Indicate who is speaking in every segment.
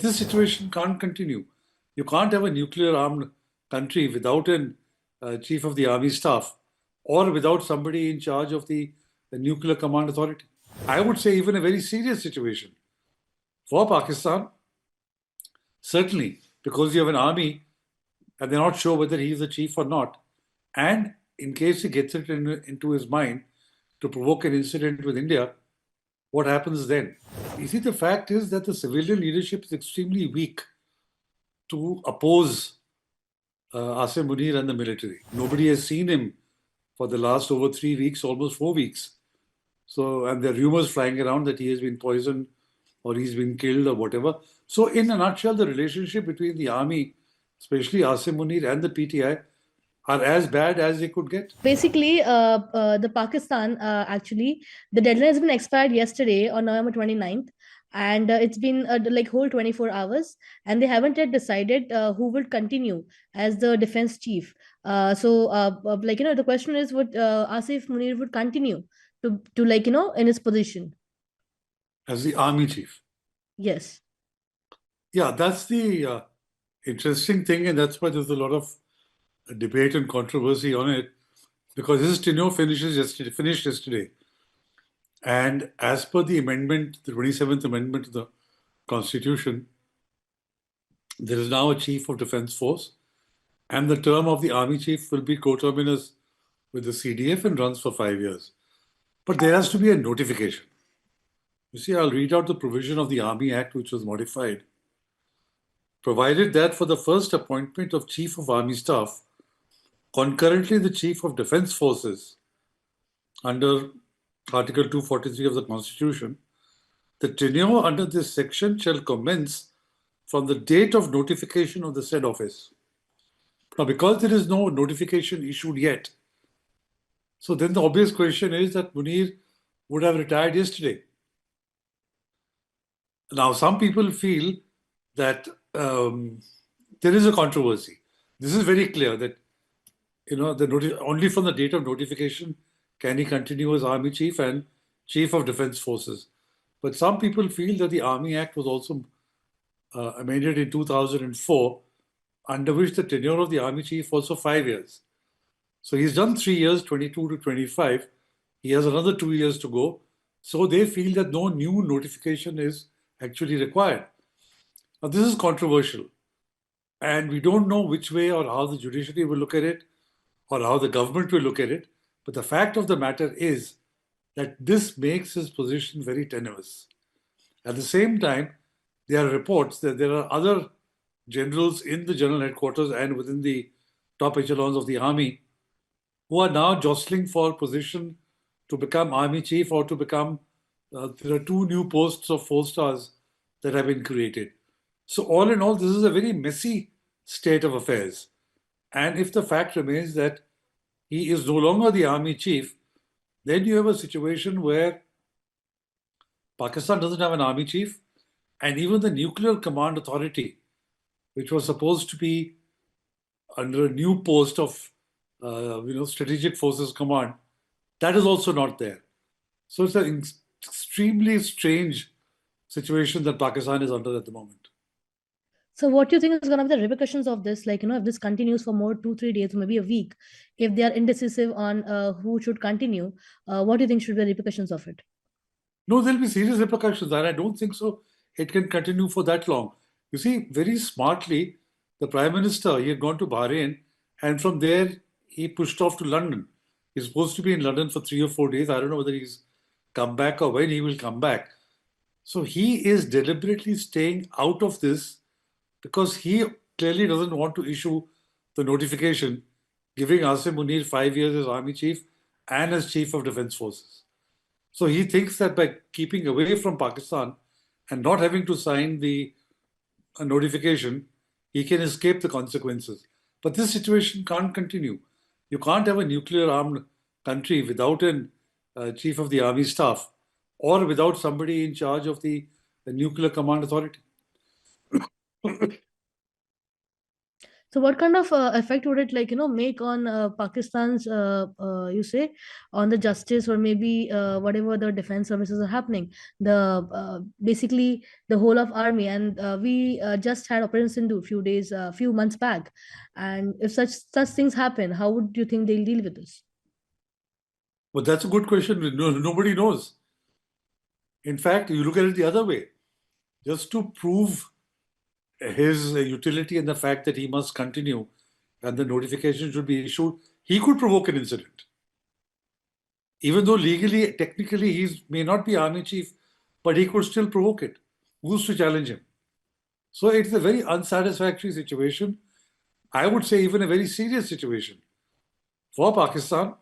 Speaker 1: This situation can't continue. You can't have a nuclear-armed country without a chief of the army staff or without somebody in charge of the nuclear command authority. I would say even a very serious situation for Pakistan, certainly because you have an army and they're not sure whether he's the chief or not. And in case he gets it into his mind to provoke an incident with India, what happens then? You see, the fact is that the civilian leadership is extremely weak to oppose Asim Munir and the military. Nobody has seen him for the last over 3 weeks, almost 4 weeks. So, and there are rumors flying around that he has been poisoned or he's been killed or whatever. So, in a nutshell, the relationship between the army, especially Asim Munir and the PTI, are as bad as they could get.
Speaker 2: Basically, the Pakistan, actually, the deadline has been expired yesterday on November 29th. And it's been like whole 24 hours, and they haven't yet decided who will continue as the defense chief. The question is, would Asif Munir would continue to in his position
Speaker 1: as the army chief?
Speaker 2: Yes.
Speaker 1: Yeah, that's the interesting thing, and that's why there's a lot of debate and controversy on it, because his tenure finished yesterday. And as per the amendment, the 27th Amendment to the Constitution, there is now a Chief of Defence Force, and the term of the Army Chief will be coterminous with the CDF and runs for 5 years. But there has to be a notification. You see, I'll read out the provision of the Army Act, which was modified. Provided that for the first appointment of Chief of Army Staff, concurrently the Chief of Defence Forces, under Article 243 of the Constitution, the tenure under this section shall commence from the date of notification of the said office. Now, because there is no notification issued yet, so then the obvious question is that Munir would have retired yesterday. Now, some people feel that there is a controversy. This is very clear that only from the date of notification can he continue as Army Chief and Chief of Defence Forces. But some people feel that the Army Act was also amended in 2004, under which the tenure of the Army Chief was for 5 years. So he's done 3 years, 22 to 25. He has another 2 years to go. So they feel that no new notification is actually required. Now, this is controversial. And we don't know which way or how the judiciary will look at it or how the government will look at it. But the fact of the matter is that this makes his position very tenuous. At the same time, there are reports that there are other generals in the general headquarters and within the top echelons of the army who are now jostling for position to become army chief or to become, there are 2 new posts of 4 stars that have been created. So all in all, this is a very messy state of affairs. And if the fact remains that he is no longer the army chief, then you have a situation where Pakistan doesn't have an army chief, and even the nuclear command authority, which was supposed to be under a new post of Strategic Forces Command, that is also not there. So it's an extremely strange situation that Pakistan is under at the moment.
Speaker 2: So what do you think is going to be the repercussions of this? If this continues for more 2-3 days, maybe a week, if they are indecisive on who should continue, what do you think should be the repercussions of it?
Speaker 1: No, there'll be serious repercussions, and I don't think so it can continue for that long. You see, very smartly, the Prime Minister, he had gone to Bahrain, and from there, he pushed off to London. He's supposed to be in London for 3 or 4 days. I don't know whether he's come back or when he will come back. So he is deliberately staying out of this because he clearly doesn't want to issue the notification giving Asim Munir 5 years as Army Chief and as Chief of Defence Forces. So he thinks that by keeping away from Pakistan and not having to sign the notification, he can escape the consequences. But this situation can't continue. You can't have a nuclear-armed country without a chief of the army staff or without somebody in charge of the nuclear command authority.
Speaker 2: So what kind of effect would it make on Pakistan's you say on the justice, or maybe whatever the defense services are happening, the basically the whole of army, and we just had Operation Sindhu few months back, and if such things happen, how would you think they'll deal with this?
Speaker 1: But that's a good question. Nobody knows. In fact, you look at it the other way. Just to prove his utility and the fact that he must continue and the notification should be issued, he could provoke an incident. Even though legally, technically, he may not be army chief, but he could still provoke it. Who's to challenge him? So it's a very unsatisfactory situation. I would say even a very serious situation for Pakistan,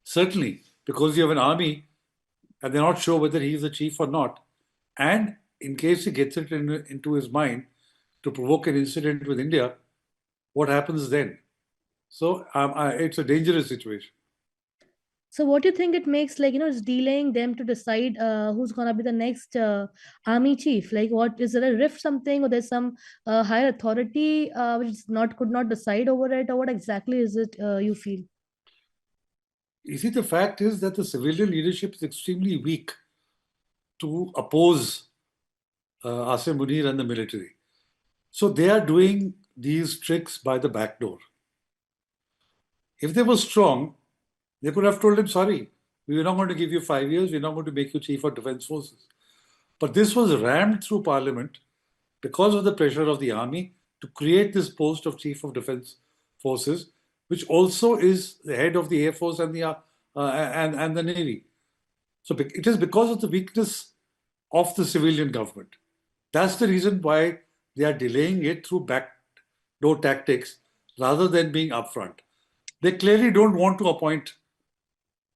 Speaker 1: certainly, because you have an army and they're not sure whether he's the chief or not. And in case he gets it into his mind to provoke an incident with India, what happens then? So it's a dangerous situation.
Speaker 2: So what do you think it makes, it's delaying them to decide who's gonna be the next army chief? Like, what is there a rift something, or there's some higher authority which is not could not decide over it, or what exactly is it you feel?
Speaker 1: You see, the fact is that the civilian leadership is extremely weak to oppose Asim Munir and the military. So they are doing these tricks by the back door. If they were strong, they could have told him, sorry, we are not going to give you 5 years, we're not going to make you chief of defense forces. But this was rammed through parliament because of the pressure of the army to create this post of chief of defense forces, which also is the head of the air force and the navy. So it is because of the weakness of the civilian government. That's the reason why they are delaying it through backdoor tactics rather than being upfront. They clearly don't want to appoint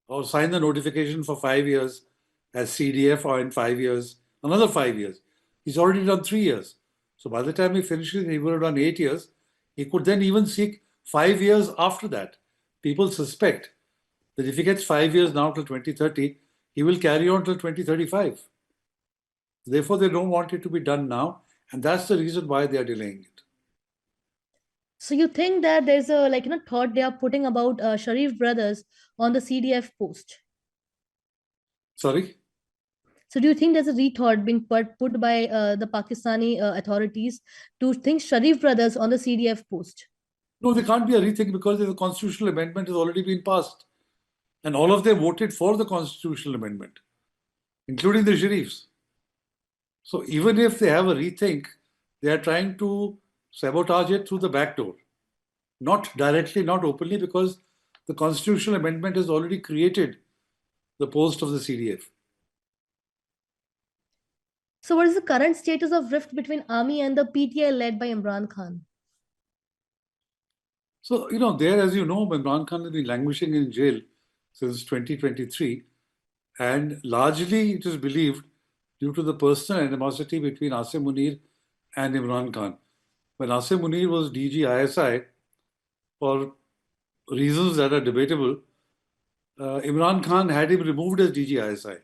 Speaker 1: or sign the notification for 5 years as CDF, or in 5 years, another 5 years. He's already done 3 years. So by the time he finishes, he would have done 8 years. He could then even seek 5 years after that. People suspect that if he gets 5 years now till 2030, he will carry on till 2035. Therefore, they don't want it to be done now. And that's the reason why they are delaying it.
Speaker 2: So you think that there's a thought they are putting about Sharif brothers on the CDF post?
Speaker 1: Sorry?
Speaker 2: So do you think there's a rethought being put by the Pakistani authorities to think Sharif brothers on the CDF post?
Speaker 1: No, there can't be a rethink because the constitutional amendment has already been passed. And all of them voted for the constitutional amendment, including the Sharifs. So even if they have a rethink, they are trying to sabotage it through the back door. Not directly, not openly, because the constitutional amendment has already created the post of the CDF.
Speaker 2: So what is the current status of rift between army and the PTI led by Imran Khan?
Speaker 1: So, there, as you know, Imran Khan has been languishing in jail since 2023. And largely it is believed due to the personal animosity between Asim Munir and Imran Khan. When Asim Munir was DG ISI, for reasons that are debatable, Imran Khan had him removed as DG ISI.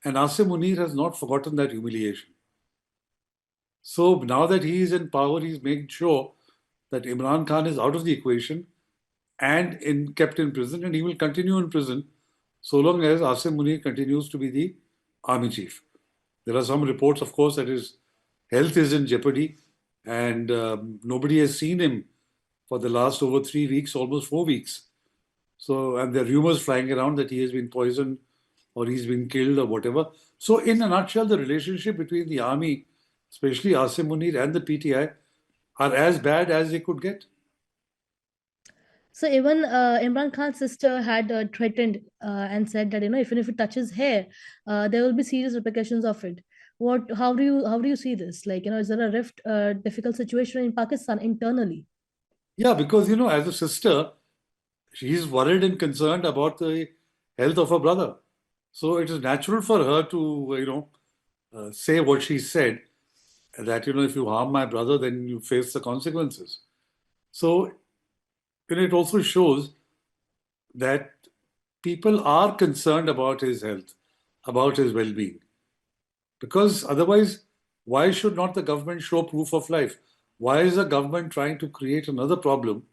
Speaker 1: And Asim Munir has not forgotten that humiliation. So now that he is in power, he's made sure that Imran Khan is out of the equation and kept in prison, and he will continue in prison so long as Asim Munir continues to be the army chief. There are some reports, of course, that his health is in jeopardy, and nobody has seen him for the last over 3 weeks, almost 4 weeks. So, and there are rumors flying around that he has been poisoned or he's been killed or whatever. So, in a nutshell, the relationship between the army, especially Asim Munir and the PTI, are as bad as they could get.
Speaker 2: So even Imran Khan's sister had threatened and said that even if it touches hair, there will be serious repercussions of it. What? How do you see this? Is there a rift, difficult situation in Pakistan internally?
Speaker 1: Yeah, because, as a sister, she's worried and concerned about the health of her brother. So it is natural for her to, say what she said, that, if you harm my brother, then you face the consequences. So, it also shows that people are concerned about his health, about his well being. Because otherwise, why should not the government show proof of life? Why is the government trying to create another problem?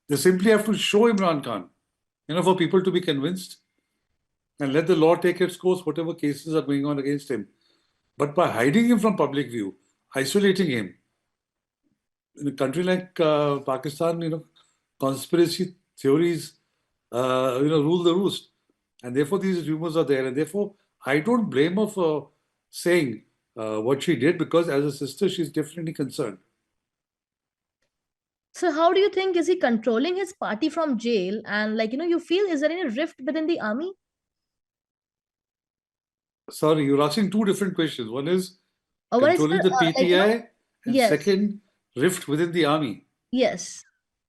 Speaker 1: They simply have to show Imran Khan, for people to be convinced and let the law take its course, whatever cases are going on against him. But by hiding him from public view, isolating him, in a country like Pakistan, conspiracy theories, rule the roost. And therefore, these rumors are there. And therefore, I don't blame her for saying what she did, because as a sister, she's definitely concerned.
Speaker 2: So how do you think, is he controlling his party from jail? And you feel, is there any rift within the army?
Speaker 1: Sorry, you're asking two different questions. One is
Speaker 2: What is
Speaker 1: controlling the PTI, and
Speaker 2: yes,
Speaker 1: second, rift within the army.
Speaker 2: yes,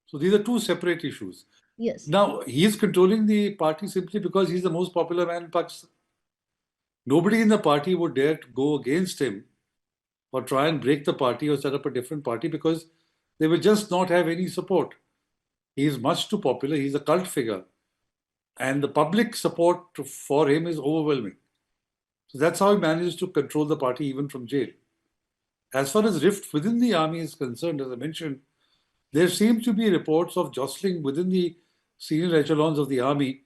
Speaker 1: So these are two separate issues.
Speaker 2: yes.
Speaker 1: Now, he is controlling the party simply because he's the most popular man in Pakistan. Nobody in the party would dare to go against him or try and break the party or set up a different party, because they will just not have any support. He is much too popular. He's a cult figure. And the public support for him is overwhelming. So that's how he manages to control the party even from jail. As far as rift within the army is concerned, as I mentioned, there seems to be reports of jostling within the senior echelons of the army,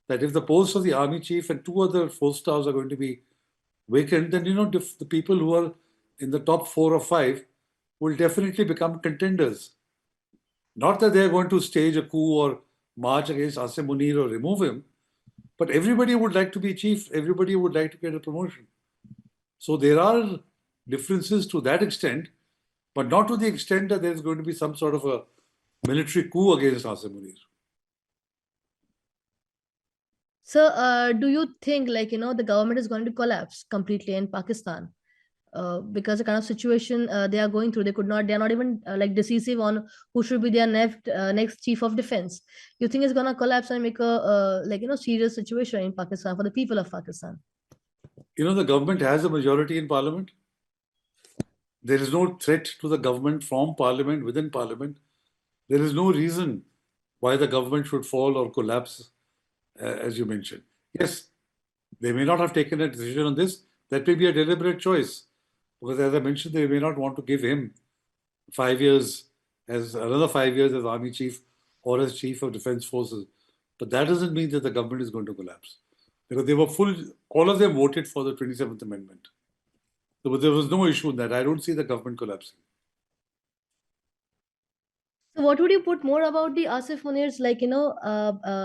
Speaker 1: that if the post of the army chief and two other 4 stars are going to be vacant, then the people who are in the top 4 or 5 will definitely become contenders. Not that they're going to stage a coup or march against Asim Munir or remove him, but everybody would like to be chief. Everybody would like to get a promotion. So there are differences to that extent, but not to the extent that there's going to be some sort of a military coup against Asim Munir.
Speaker 2: So do you think, the government is going to collapse completely in Pakistan? Because the kind of situation they are going through, they're not even decisive on who should be their next chief of defense. You think it's going to collapse and make a serious situation in Pakistan for the people of Pakistan?
Speaker 1: The government has a majority in parliament. There is no threat to the government from parliament, within parliament. There is no reason why the government should fall or collapse, as you mentioned. Yes, they may not have taken a decision on this. That may be a deliberate choice, because as I mentioned, they may not want to give him 5 years another 5 years as army chief or as chief of defense forces. But that doesn't mean that the government is going to collapse, because they were all of them voted for the 27th Amendment. So there was no issue in that. I don't see the government collapsing.
Speaker 2: So what would you put more about the Asif Munir's,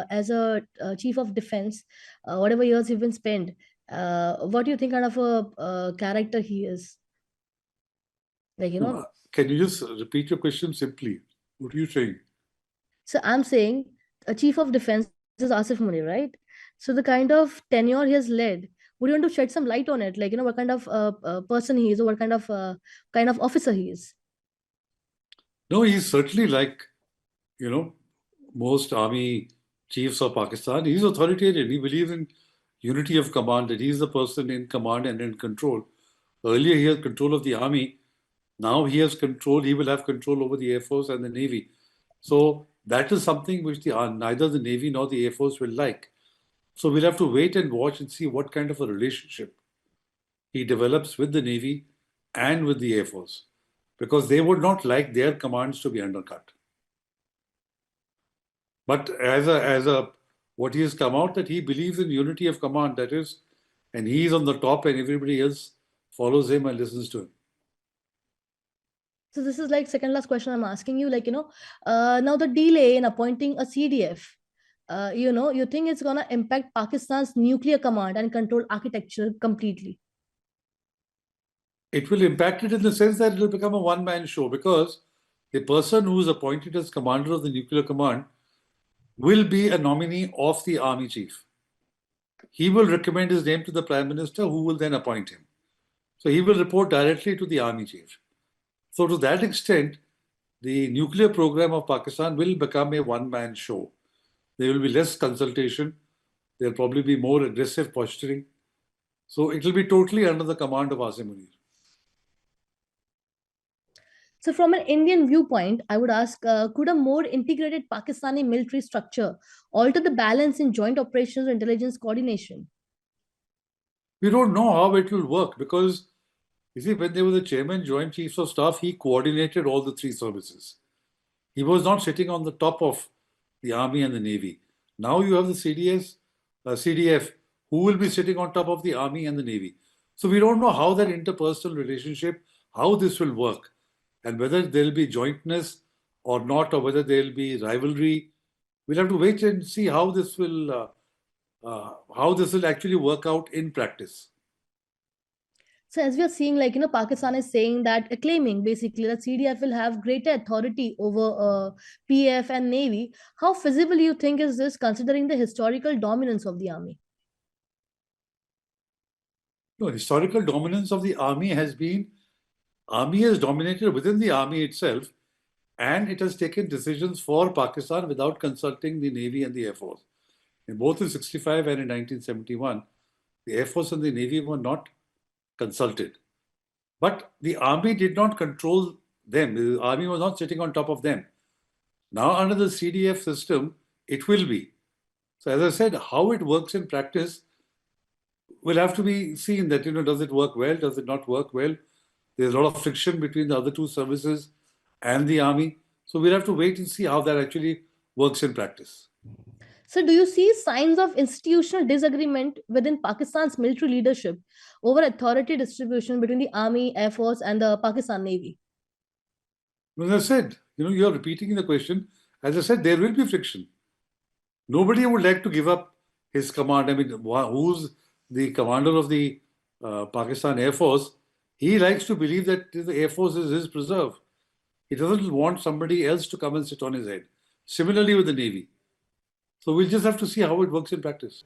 Speaker 2: as a chief of defense, whatever years he's been spent, what do you think kind of a character he is?
Speaker 1: Can you just repeat your question simply? What are you saying?
Speaker 2: So I'm saying a chief of defense is Asif Munir, right? So the kind of tenure he has led, would you want to shed some light on it? What kind of person he is, or what kind of officer he is?
Speaker 1: No, he's certainly like, most army chiefs of Pakistan. He's authoritarian. He believes in unity of command, that he's the person in command and in control. Earlier, he had control of the army. Now he has control. He will have control over the Air Force and the Navy. So that is something which neither the Navy nor the Air Force will like. So we'll have to wait and watch and see what kind of a relationship he develops with the Navy and with the Air Force, because they would not like their commands to be undercut. But what he has come out, that he believes in unity of command, that is, and he is on the top and everybody else follows him and listens to him.
Speaker 2: So this is second last question I'm asking you. Now the delay in appointing a CDF, you think it's gonna impact Pakistan's nuclear command and control architecture completely?
Speaker 1: It will impact it in the sense that it will become a one-man show, because the person who is appointed as commander of the nuclear command will be a nominee of the army chief. He will recommend his name to the prime minister, who will then appoint him. So he will report directly to the army chief. So to that extent, the nuclear program of Pakistan will become a one-man show. There will be less consultation. There will probably be more aggressive posturing. So it will be totally under the command of Asim Munir.
Speaker 2: So from an Indian viewpoint, I would ask, could a more integrated Pakistani military structure alter the balance in joint operations or intelligence coordination?
Speaker 1: We don't know how it will work, because You see, when they were the chairman, Joint Chiefs of Staff, he coordinated all the three services. He was not sitting on the top of the Army and the Navy. Now you have the CDF, who will be sitting on top of the Army and the Navy. So we don't know how that interpersonal relationship, how this will work, and whether there'll be jointness or not, or whether there'll be rivalry. We'll have to wait and see how this will actually work out in practice.
Speaker 2: So as we are seeing, like, Pakistan is saying that, claiming basically that CDF will have greater authority over PF and Navy. How feasible you think is this, considering the historical dominance of the army?
Speaker 1: No, historical dominance of the army has dominated within the army itself, and it has taken decisions for Pakistan without consulting the Navy and the Air Force. In both in 65 and in 1971, the Air Force and the Navy were not consulted. But the army did not control them. The army was not sitting on top of them. Now, under the CDF system, it will be. So, as I said, how it works in practice will have to be seen that, does it work well? Does it not work well? There's a lot of friction between the other two services and the army. So, we'll have to wait and see how that actually works in practice.
Speaker 2: So, do you see signs of institutional disagreement within Pakistan's military leadership over authority distribution between the Army, Air Force, and the Pakistan Navy?
Speaker 1: As I said, you're repeating the question. As I said, there will be friction. Nobody would like to give up his command. I mean, who's the commander of the Pakistan Air Force? He likes to believe that the Air Force is his preserve. He doesn't want somebody else to come and sit on his head. Similarly with the Navy. So we'll just have to see how it works in practice.